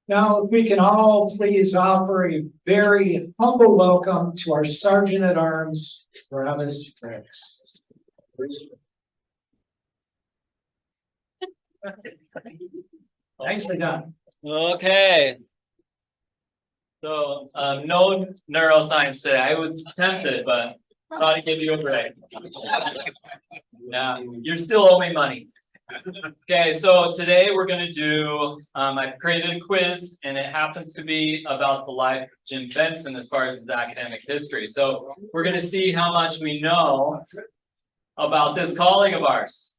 Now, if we can all please offer a very humble welcome to our Sergeant at Arms, Travis Fricks. Nicely done. Okay. So, no neuroscience today. I was tempted, but thought I'd give you a break. Yeah, you're still owing money. Okay, so today we're going to do, I've created a quiz, and it happens to be about the life of Jim Bensen as far as his academic history. So we're going to see how much we know about this colleague of ours.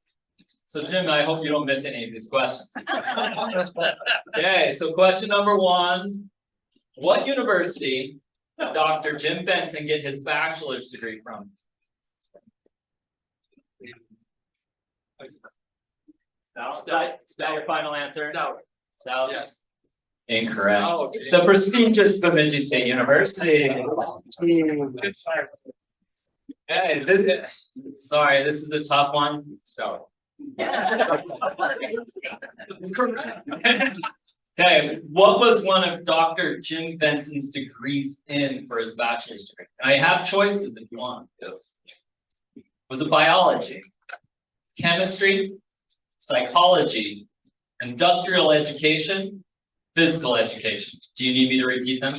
So Jim, I hope you don't miss any of these questions. Okay, so question number one. What university did Dr. Jim Bensen get his bachelor's degree from? Is that your final answer? No. Yes. Incorrect. Oh, the prestigious Bemidji State University. Hey, sorry, this is a tough one. So. Okay, what was one of Dr. Jim Bensen's degrees in for his bachelor's degree? And I have choices if you want. Was it biology, chemistry, psychology, industrial education, physical education? Do you need me to repeat them?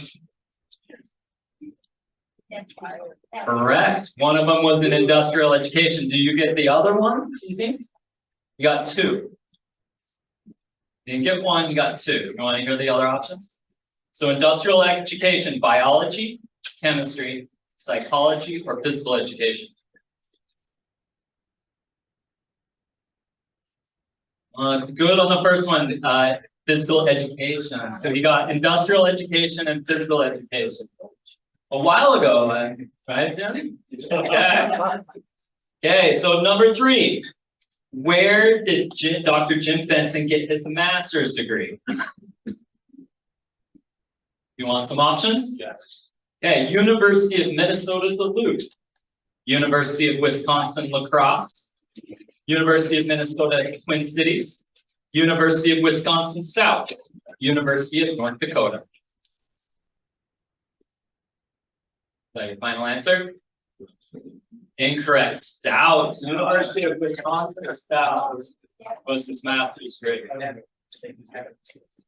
Correct. One of them was in industrial education. Do you get the other one, do you think? You got two. You didn't get one, you got two. You want to hear the other options? So industrial education, biology, chemistry, psychology, or physical education? Good on the first one, physical education. So you got industrial education and physical education. A while ago, right, Jenny? Okay. Okay, so number three. Where did Dr. Jim Bensen get his master's degree? You want some options? Yes. Okay, University of Minnesota Duluth, University of Wisconsin La Crosse, University of Minnesota Twin Cities, University of Wisconsin Stout, University of North Dakota. Is that your final answer? Incorrect. Stout. University of Wisconsin Stout was his master's degree.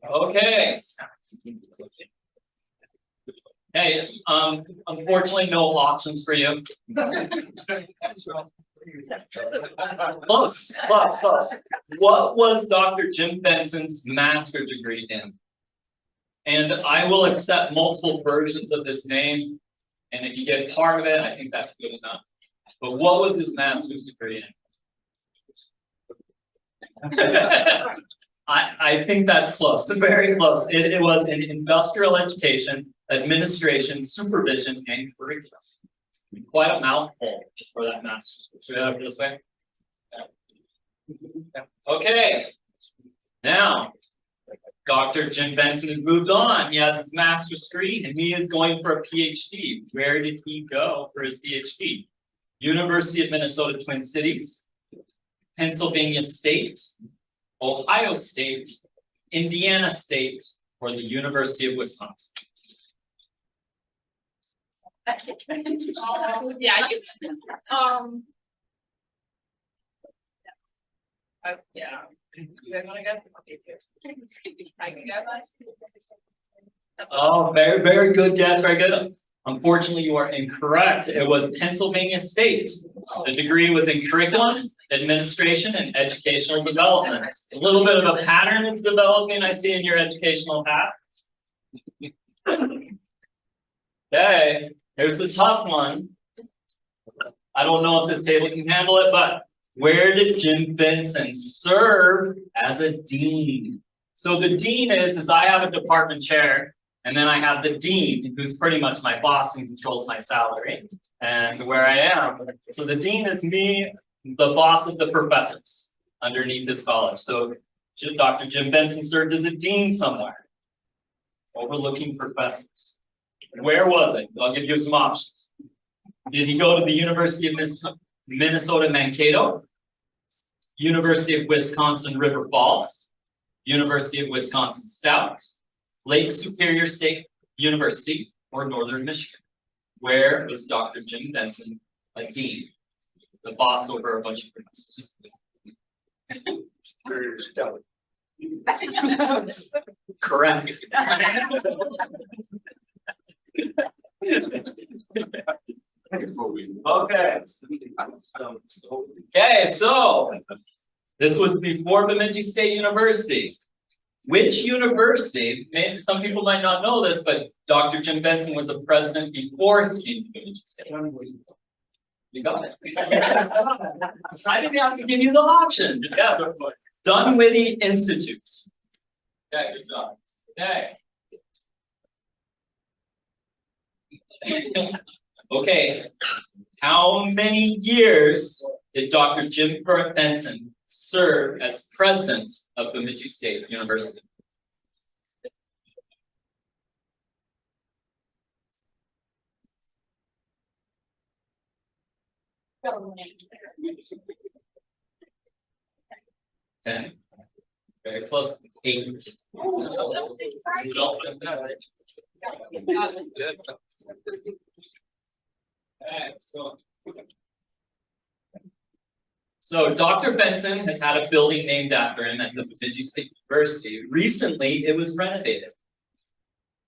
Okay. Hey, unfortunately, no options for you. Close. What was Dr. Jim Bensen's master's degree in? And I will accept multiple versions of this name. And if you get part of it, I think that's good enough. But what was his master's degree in? I think that's close, very close. It was in industrial education, administration, supervision, and curriculum. Quite a mouthful for that master's. Should we have it this way? Yeah. Okay. Now, Dr. Jim Bensen has moved on. He has his master's degree, and he is going for a PhD. Where did he go for his PhD? University of Minnesota Twin Cities, Pennsylvania State, Ohio State, Indiana State, or the University of Wisconsin? Yeah, yeah. You guys want to go? I can go. Oh, very, very good guess. Very good. Unfortunately, you are incorrect. It was Pennsylvania State. The degree was in curriculum, administration, and educational development. A little bit of a pattern is developing, I see, in your educational path. Okay, here's the tough one. I don't know if this table can handle it, but where did Jim Bensen serve as a dean? So the dean is I have a department chair, and then I have the dean, who's pretty much my boss and controls my salary and where I am. So the dean is me, the boss of the professors underneath his college. So Dr. Jim Bensen served as a dean somewhere, overlooking professors. Where was it? I'll give you some options. Did he go to the University of Minnesota Mankato, University of Wisconsin River Falls, University of Wisconsin Stout, Lake Superior State University or Northern Michigan? Where was Dr. Jim Bensen a dean? The boss over a bunch of professors. Correct. Okay. Okay, so this was before Bemidji State University. Which university, maybe some people might not know this, but Dr. Jim Bensen was a president before he came to Bemidji State. You got it. I didn't have to give you the options. Yeah. Dunwoody Institute. Okay, good job. Okay. Okay. How many years did Dr. Jim Bensen serve as president of Bemidji State University? Ten. Very close. 8. So Dr. Bensen has had a building named after him at the Bemidji State University. Recently, it was renovated.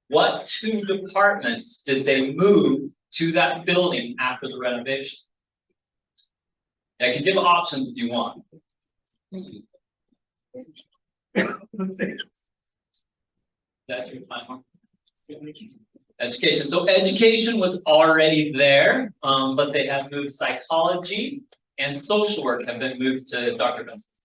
What 2 departments did they move to that building after the renovation? I can give options if you want. That's your final. Education. So education was already there, but they have moved psychology and social work have been moved to Dr. Bensen's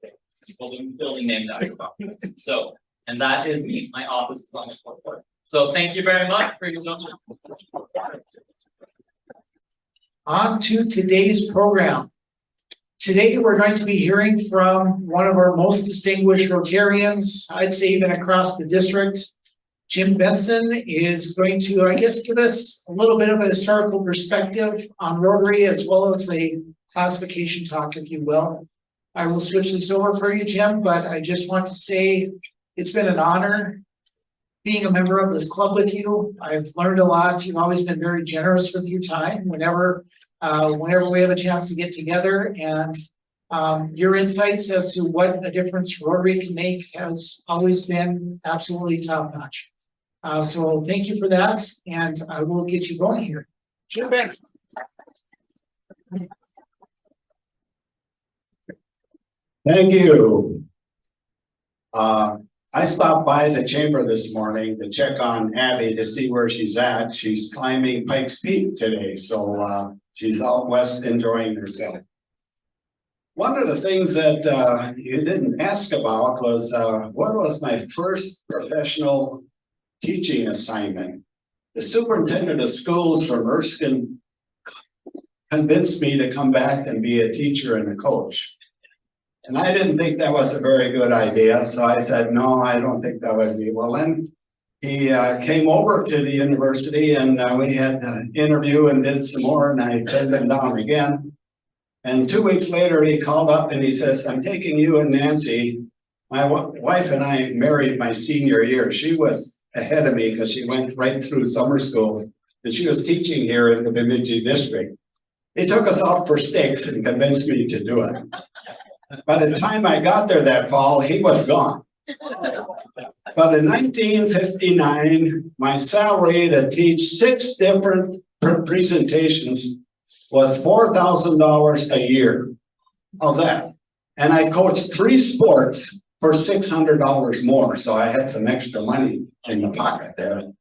building named after Dr. Bensen. So, and that is me. My office is on the 4th floor. So thank you very much for your attention. On to today's program. Today, we're going to be hearing from one of our most distinguished Rotarians, I'd say even across the district. Jim Bensen is going to, I guess, give us a little bit of a historical perspective on Rotary as well as a classification talk, if you will. I will switch this over for you, Jim, but I just want to say it's been an honor being a member of this club with you. I've learned a lot. You've always been very generous with your time whenever we have a chance to get together, and your insights as to what a difference Rotary can make has always been absolutely top notch. So thank you for that, and I will get you going here. Jim Bensen. Thank you. I stopped by the chamber this morning to check on Abby to see where she's at. She's climbing Pikes Peak today, so she's out west enjoying herself. One of the things that you didn't ask about was what was my first professional teaching assignment? The superintendent of schools from Erskine convinced me to come back and be a teacher and a coach. And I didn't think that was a very good idea, so I said, no, I don't think that would be. Well, then he came over to the university and we had an interview and did some more, and I turned him down again. And 2 weeks later, he called up and he says, I'm taking you and Nancy. My wife and I married my senior year. She was ahead of me because she went right through summer schools, and she was teaching here in the Bemidji district. He took us out for steaks and convinced me to do it. By the time I got there that fall, he was gone. But in 1959, my salary to teach 6 different presentations was $4,000 a year. How's that? And I coached 3 sports for $600 more, so I had some extra money in the pocket there.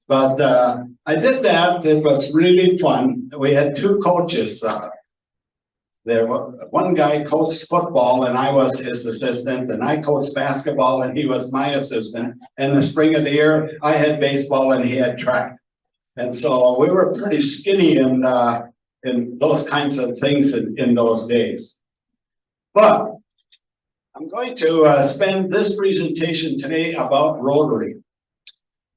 But I did that. It was really fun. We had 2 coaches. One guy coached football and I was his assistant, and I coached basketball and he was my assistant. In the spring of the year, I had baseball and he had track. And so we were pretty skinny in those kinds of things in those days. But I'm going to spend this presentation today about Rotary,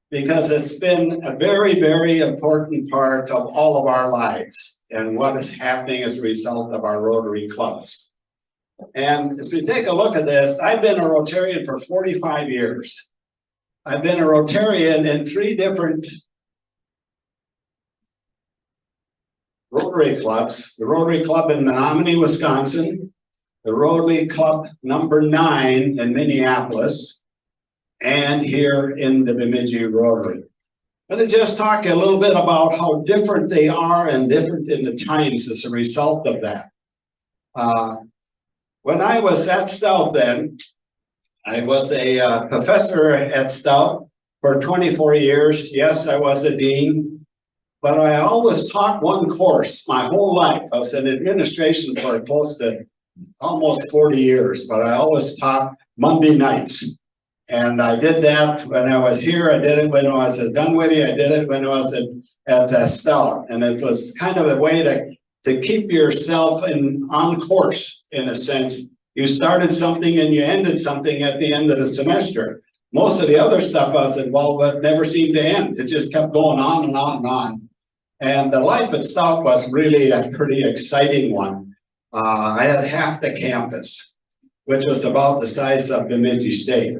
because it's been a very, very important part of all of our lives and what is happening as a result of our Rotary clubs. And as we take a look at this, I've been a Rotarian for 45 years. I've been a Rotarian in 3 different Rotary clubs. The Rotary Club in Menominee, Wisconsin, the Rotary Club number 9 in Minneapolis, and here in the Bemidji Rotary. I'm going to just talk a little bit about how different they are and different in the times as a result of that. When I was at Stout then, I was a professor at Stout for 24 years. Yes, I was a dean, but I always taught one course my whole life. I was in administration for close to almost 40 years, but I always taught Monday nights. And I did that when I was here. I did it when I was at Dunwoody. I did it when I was at Stout. And it was kind of a way to keep yourself on course, in a sense. You started something and you ended something at the end of the semester. Most of the other stuff I was involved with never seemed to end. It just kept going on and on and on. And the life at Stout was really a pretty exciting one. I had half the campus, which was about the size of Bemidji State.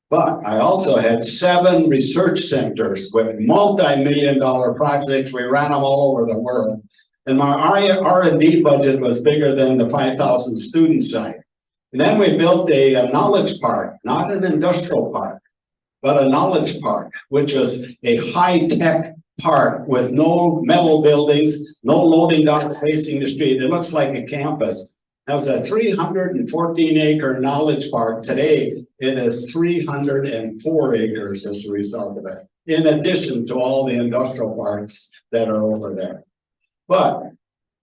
But I also had 7 research centers with multi-million-dollar projects. We ran them all over the world. And my R&D budget was bigger than the 5,000 student site. And then we built a knowledge park, not an industrial park, but a knowledge park, which was a high-tech park with no metal buildings, no loading dock facing the street. It looks like a campus. That was a 314-acre knowledge park. Today, it is 304 acres as a result of it, in addition to all the industrial parks that are over there. But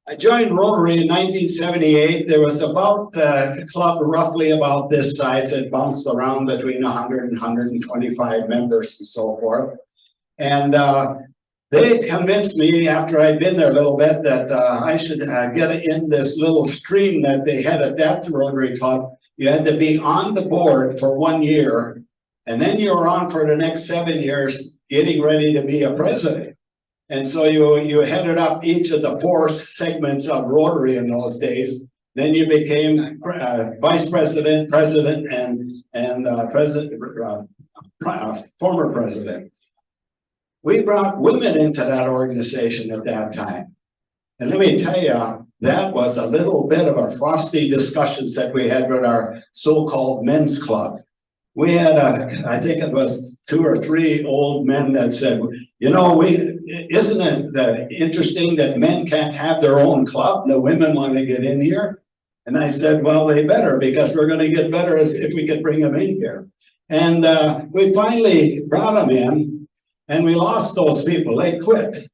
I joined Rotary in 1978. There was about a club roughly about this size. It bounced around between 100 and 125 members and so forth. And they convinced me, after I'd been there a little bit, that I should get in this little stream that they had at that Rotary Club. You had to be on the board for 1 year, and then you were on for the next 7 years, getting ready to be a president. And so you headed up each of the 4 segments of Rotary in those days. Then you became vice president, president, and former president. We brought women into that organization at that time. And let me tell you, that was a little bit of a frosty discussions that we had with our so-called men's club. We had, I think it was 2 or 3 old men that said, you know, isn't it interesting that men can't have their own club? The women want to get in here. And I said, well, they better, because we're going to get better if we could bring them in here. And we finally brought them in, and we lost those people. They quit.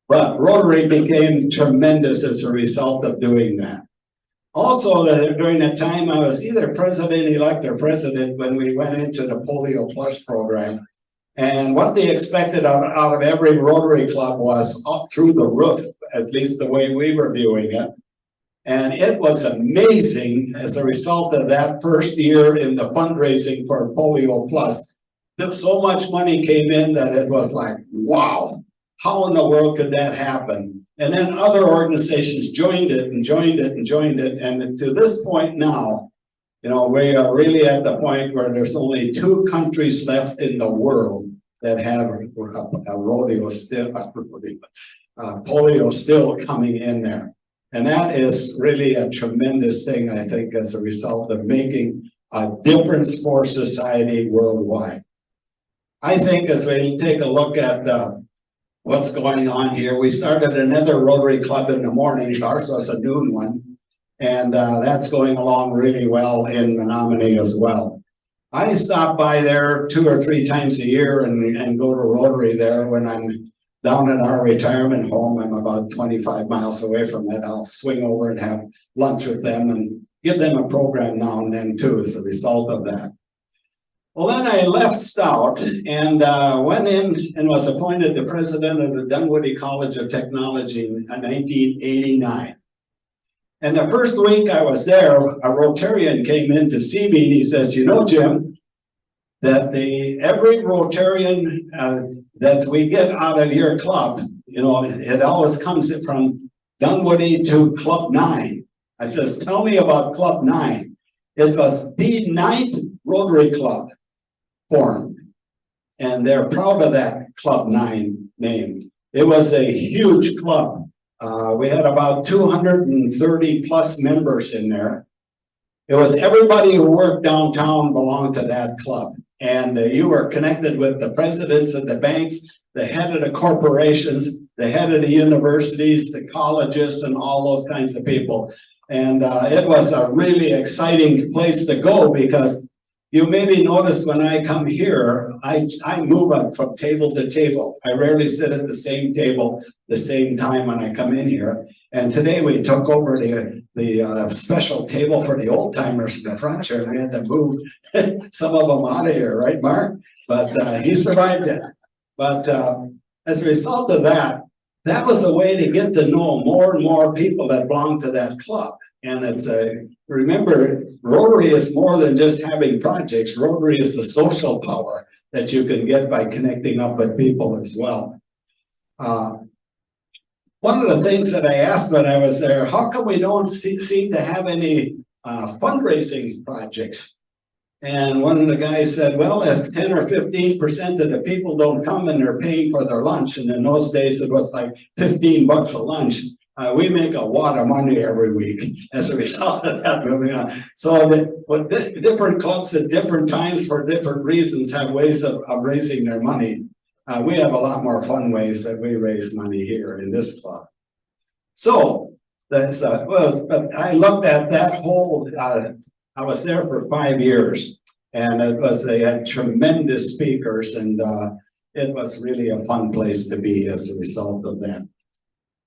But Rotary became tremendous as a result of doing that. Also, during that time, I was either president-elect or president when we went into the Polio Plus program. And what they expected out of every Rotary Club was up through the roof, at least the way we were viewing it. And it was amazing as a result of that first year in the fundraising for Polio Plus. So much money came in that it was like, wow, how in the world could that happen? And then other organizations joined it and joined it and joined it. And to this point now, you know, we are really at the point where there's only 2 countries left in the world that have a rodeo still, polio still coming in there. And that is really a tremendous thing, I think, as a result of making a difference for society worldwide. I think as we take a look at what's going on here, we started another Rotary Club in the morning. Ours was a noon one. And that's going along really well in Menominee as well. I stop by there 2 or 3 times a year and go to Rotary there when I'm down in our retirement home. I'm about 25 miles away from it. I'll swing over and have lunch with them and give them a program now and then too as a result of that. Well, then I left Stout and went in and was appointed the president of the Dunwoody College of Technology in 1989. And the first week I was there, a Rotarian came in to see me and he says, you know, Jim, that every Rotarian that we get out of your club, you know, it always comes from Dunwoody to Club 9. I says, tell me about Club 9. It was the 9th Rotary Club formed. and they're proud of that Club 9 name. It was a huge club. We had about 230 plus members in there. It was everybody who worked downtown belonged to that club. And you were connected with the presidents of the banks, the head of the corporations, the head of the universities, the colleges, and all those kinds of people. And it was a really exciting place to go, because you maybe notice when I come here, I move up from table to table. I rarely sit at the same table the same time when I come in here. And today we took over the special table for the old timers in the front here. We had to move some of them out of here, right, Mark? But he survived it. But as a result of that, that was a way to get to know more and more people that belong to that club. And it's remember, Rotary is more than just having projects. Rotary is the social power that you can get by connecting up with people as well. One of the things that I asked when I was there, how come we don't seem to have any fundraising projects? And one of the guys said, well, if 10 or 15% of the people don't come and they're paying for their lunch, and in those days it was like 15 bucks a lunch, we make a wad of money every week as a result of that moving on. So different clubs at different times for different reasons have ways of raising their money. We have a lot more fun ways that we raise money here in this club. So that's but I looked at that whole. I was there for 5 years, and they had tremendous speakers, and it was really a fun place to be as a result of that.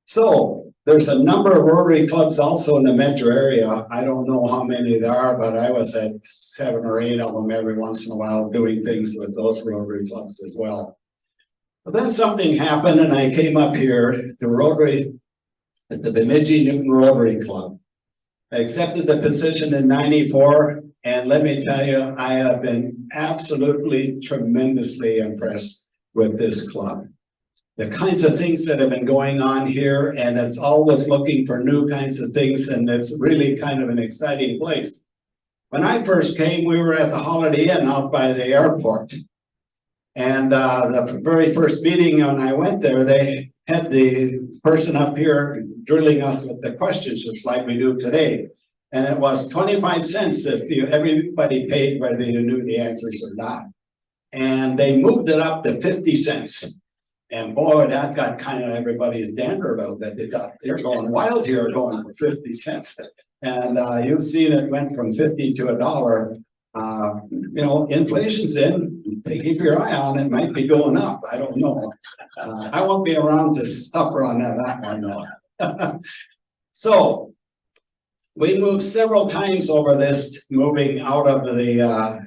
So there's a number of Rotary clubs also in the metro area. I don't know how many there are, but I was at 7 or 8 of them every once in a while doing things with those Rotary clubs as well. But then something happened, and I came up here to Rotary at the Bemidji Newton Rotary Club. I accepted the position in '94, and let me tell you, I have been absolutely tremendously impressed with this club. The kinds of things that have been going on here, and it's always looking for new kinds of things, and it's really kind of an exciting place. When I first came, we were at the Holiday Inn out by the airport. And the very first meeting when I went there, they had the person up here drilling us with the questions just like we do today. And it was 25 cents if everybody paid whether you knew the answers or not. And they moved it up to 50 cents. And boy, that got kind of everybody's dander a little bit. They thought they're going wild here, going for 50 cents. And you've seen it went from 50 to $1. You know, inflation's in. Keep your eye on it. Might be going up. I don't know. I won't be around to suffer on that one though. So we moved several times over this, moving out of the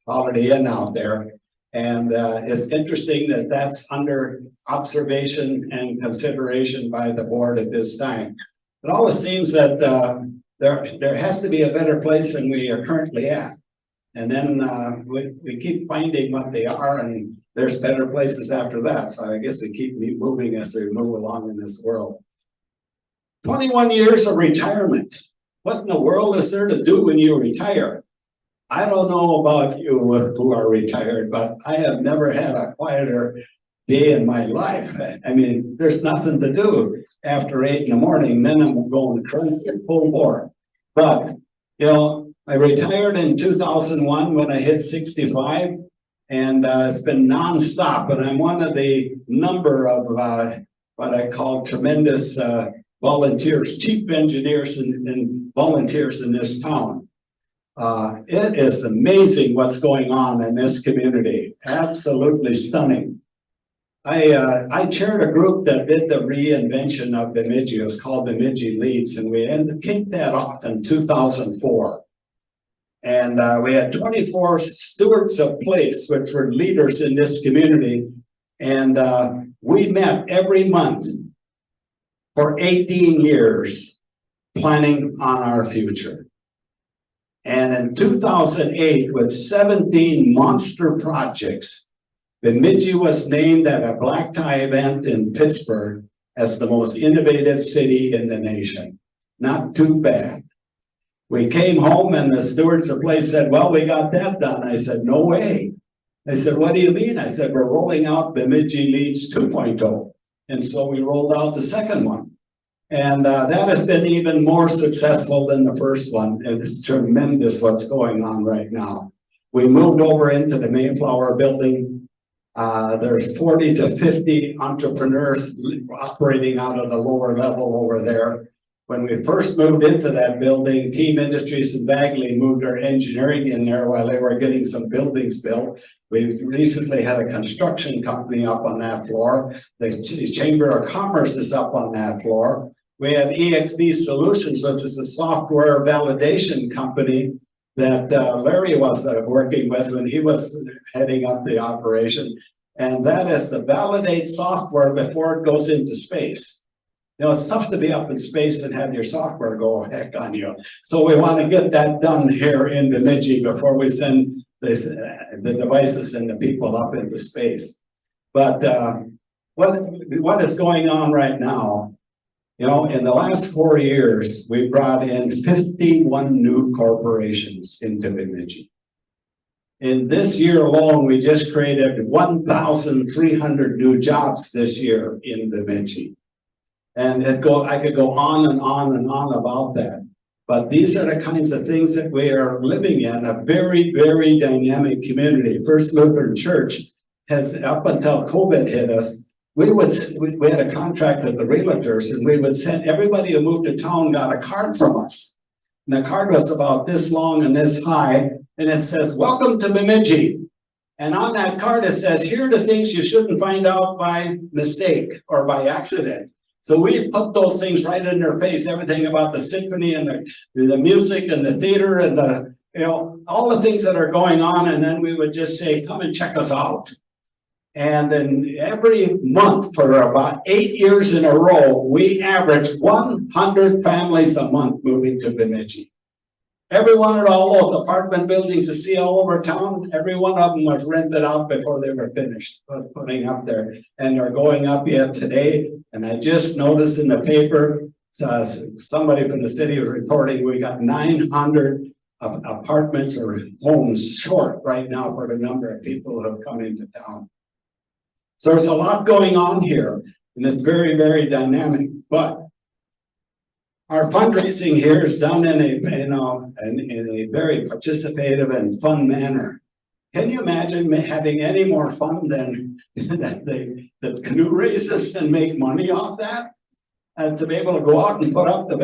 Holiday Inn out there, and it's interesting that that's under observation and consideration by the board at this time. It always seems that there has to be a better place than we are currently at. And then we keep finding what they are, and there's better places after that. So I guess we keep moving as we move along in this world. 21 years of retirement. What in the world is there to do when you retire? I don't know about you who are retired, but I have never had a quieter day in my life. I mean, there's nothing to do after 8 in the morning, then I'm going crazy full bore. But, you know, I retired in 2001 when I hit 65, and it's been nonstop. And I'm one of the number of what I call tremendous volunteers, chief engineers and volunteers in this town. It is amazing what's going on in this community. Absolutely stunning. I chaired a group that did the reinvention of Bemidji. It was called Bemidji Leads, and we kicked that off in 2004. And we had 24 stewards of place, which were leaders in this community. And we met every month for 18 years, planning on our future. And in 2008, with 17 monster projects, Bemidji was named at a black tie event in Pittsburgh as the most innovative city in the nation. Not too bad. We came home and the stewards of the place said, well, we got that done. I said, no way. They said, what do you mean? I said, we're rolling out Bemidji Leads 2.0. And so we rolled out the second one. And that has been even more successful than the first one. And it's tremendous what's going on right now. We moved over into the Mayflower building. There's 40 to 50 entrepreneurs operating out of the lower level over there. When we first moved into that building, Team Industries and Bagley moved their engineering in there while they were getting some buildings built. We recently had a construction company up on that floor. The Chamber of Commerce is up on that floor. We have EXB Solutions, which is a software validation company that Larry was working with when he was heading up the operation. And that is to validate software before it goes into space. You know, it's tough to be up in space and have your software go heck on you. So we want to get that done here in Bemidji before we send the devices and the people up into space. But what is going on right now? You know, in the last 4 years, we brought in 51 new corporations into Bemidji. In this year alone, we just created 1,300 new jobs this year in Bemidji. And I could go on and on and on about that. But these are the kinds of things that we are living in, a very, very dynamic community. First Lutheran Church has, up until COVID hit us, we had a contract with the realtors, and we would send everybody who moved to town got a card from us. And the card was about this long and this high, and it says, welcome to Bemidji. And on that card, it says, here are the things you shouldn't find out by mistake or by accident. So we put those things right in their face, everything about the symphony and the music and the theater and the, you know, all the things that are going on. And then we would just say, come and check us out. And then every month for about 8 years in a row, we averaged 100 families a month moving to Bemidji. Every one of all those apartment buildings you see all over town, every one of them was rented out before they were finished putting up there. And they're going up yet today. And I just noticed in the paper, somebody from the city was reporting we got 900 apartments or homes short right now for the number of people who have come into town. So there's a lot going on here, and it's very, very dynamic. But our fundraising here is done in a, in a very participative and fun manner. Can you imagine having any more fun than the canoe races and make money off that? And to be able to go out and put up the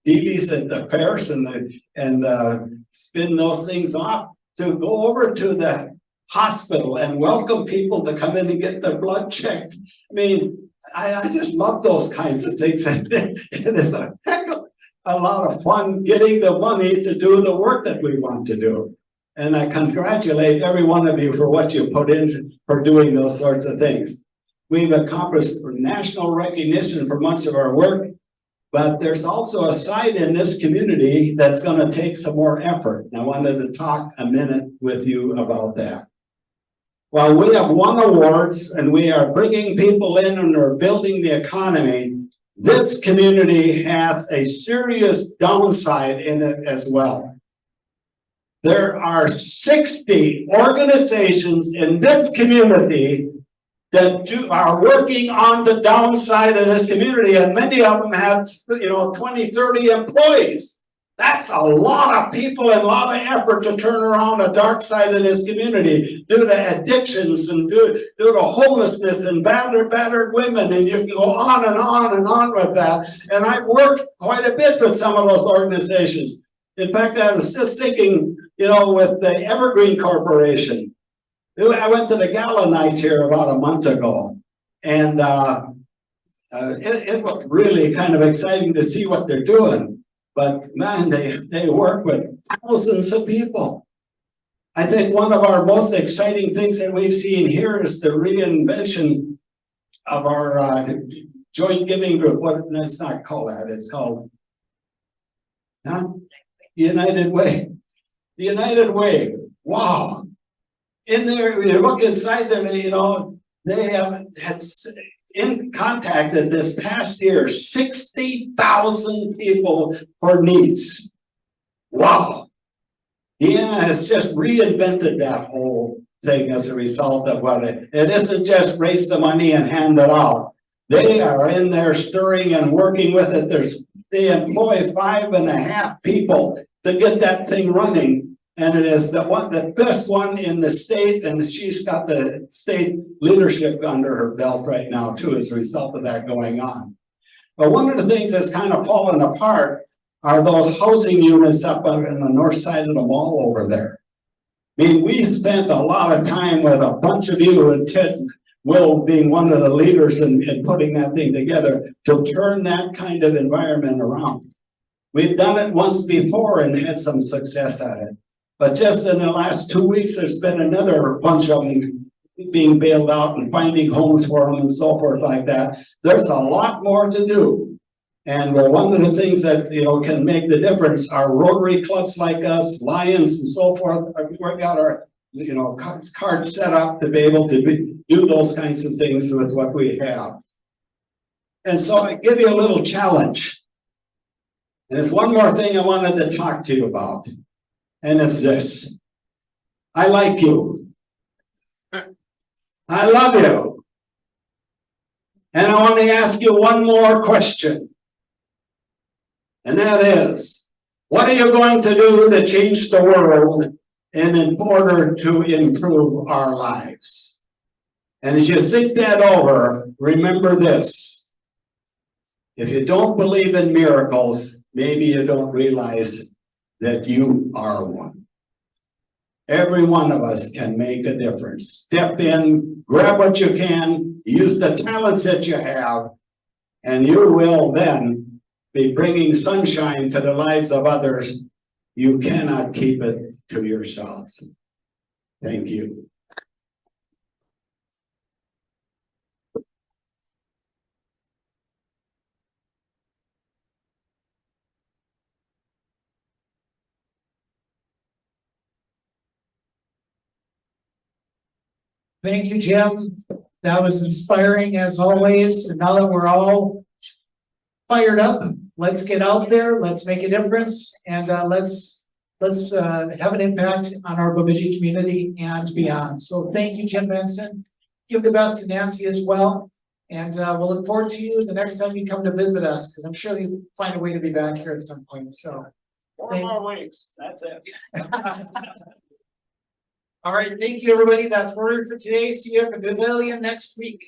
dealies at the fairs and spin those things off, to go over to the hospital and welcome people to come in and get their blood checked. I mean, I just love those kinds of things. And it is a heck of a lot of fun getting the money to do the work that we want to do. And I congratulate every one of you for what you put in for doing those sorts of things. We've accomplished national recognition for much of our work, but there's also a side in this community that's going to take some more effort. And I wanted to talk a minute with you about that. While we have won awards and we are bringing people in and are building the economy, this community has a serious downside in it as well. There are 60 organizations in this community that are working on the downside of this community, and many of them have, 20, 30 employees. That's a lot of people and a lot of effort to turn around the dark side of this community due to addictions and due to homelessness and battered women, and you can go on and on and on with that. And I've worked quite a bit with some of those organizations. In fact, I was just thinking, with the Evergreen Corporation. I went to the gala night here about a month ago, and it was really kind of exciting to see what they're doing. But man, they work with thousands of people. I think one of our most exciting things that we've seen here is the reinvention of our joint giving group. Let's not call that. It's called United Way. The United Way. Wow. In there, when you look inside there, they have had contacted this past year 60,000 people for needs. Wow. Deanna has just reinvented that whole thing as a result of what it isn't just raise the money and hand it out. They are in there stirring and working with it. They employ 5.5 people to get that thing running. And it is the best one in the state, and she's got the state leadership under her belt right now too, as a result of that going on. But one of the things that's kind of fallen apart are those housing units up on the north side of the mall over there. I mean, we spent a lot of time with a bunch of you, and Ted Will being one of the leaders in putting that thing together to turn that kind of environment around. We've done it once before and had some success at it. But just in the last 2 weeks, there's been another bunch of them being bailed out and finding homes for them and so forth like that. There's a lot more to do. And one of the things that, can make the difference are Rotary clubs like us, Lions and so forth. We've got our, cards set up to be able to do those kinds of things with what we have. And so I give you a little challenge. And there's one more thing I wanted to talk to you about. And it's this. I like you. I love you. And I want to ask you one more question. And that is, what are you going to do to change the world and in order to improve our lives? And as you think that over, remember this. If you don't believe in miracles, maybe you don't realize that you are one. Every one of us can make a difference. Step in, grab what you can, use the talents that you have, and you will then be bringing sunshine to the lives of others. You cannot keep it to yourselves. Thank you. Thank you, Jim. That was inspiring as always. And now that we're all fired up, let's get out there, let's make a difference, and let's have an impact on our Bemidji community and beyond. So thank you, Jim Bensen. Give the best to Nancy as well. And we'll look forward to you the next time you come to visit us, because I'm sure you'll find a way to be back here at some point. So 4 more weeks. That's it. all right, thank you, everybody. That's word for today. See you at the pavilion next week.